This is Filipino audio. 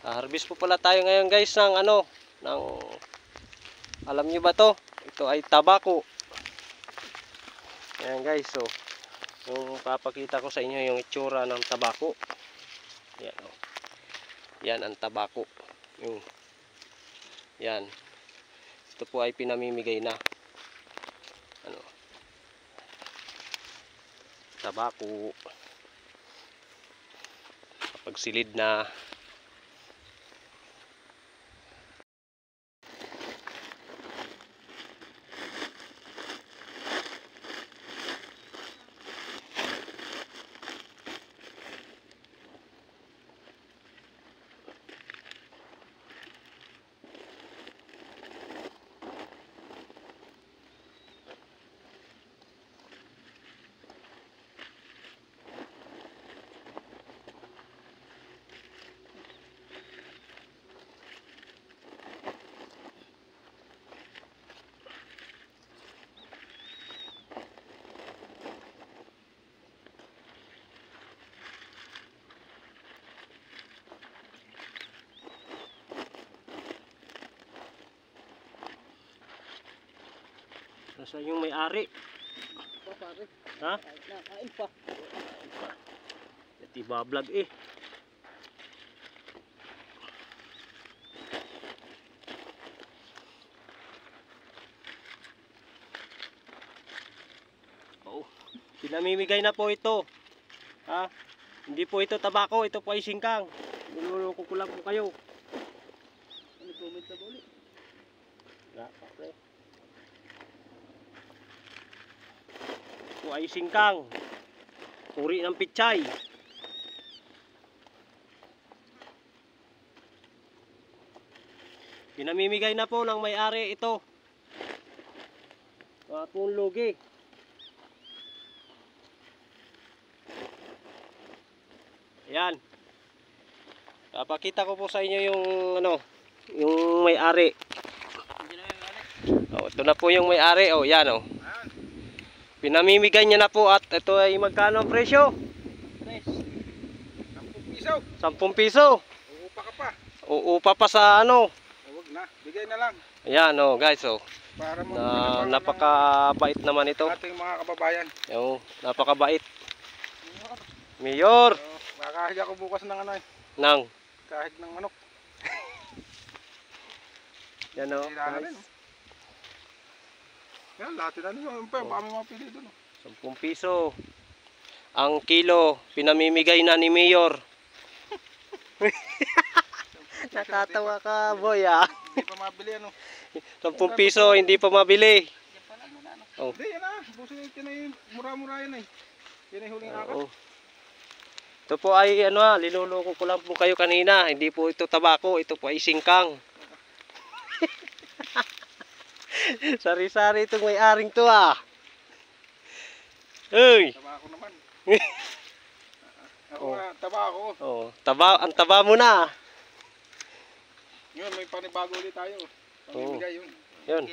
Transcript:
Harvest po pala tayo ngayon guys ng alam nyo ba to? Ito ay tabako. Ayan guys, so yung papakita ko sa inyo yung itsura ng tabako. Yan, oh. Yan ang tabako. Yung yan. Ito po ay pinamimigay na. Tabako. Kapag silid na. Nasa yung may-ari. Ha? Nakain pa. Ito iba-vlog eh. Oh, pinamimigay na po ito. Ha? Hindi po ito tabako, ito po ay singkang. Niluloko ko lang po kayo. Ano po, may tabuli? Okay. Ito ay singkang. Uri ng pichay. Pinamimigay na po ng may-ari ito. Mga pong lugi. Ayan. Papakita ko po sa inyo yung yung may-ari. Oh, ito na po yung may-ari. Oh, yan oh. Pinamimigay niya na po at ito ay magkano ang presyo? 10 piso. 10 piso. Uupa ka pa. Uupa pa sa Huwag na, bigay na lang. Ayan oh guys oh. Para Napakabait naman ito. ating mga kababayan. Yung napakabait. Mayor. So, makakahig ako bukas ng Nang. kahig ng manok. Yan oh Guys. guys. Yan, lahat na nyo. Baka may mga pili doon. 10 piso. Ang kilo, pinamimigay na ni Mayor. Nakatawa ka, boy ah. Hindi pa mabili 10 piso, hindi pa mabili. Oh. Hindi, yan na. Busin ito na yung mura-mura yan eh. Yan ay huling akat. Oo. Ito po ay linuloko ko lang po kayo kanina. Hindi po ito tabako, ito po ay singkang. Sari-sari itong may-aring to ah. Uy. Taba ako naman. Ako Oh. nga, taba ako. Oh, ang taba mo na. Ngayon, may panibago ulit tayo. Pamimigay yun. Yun.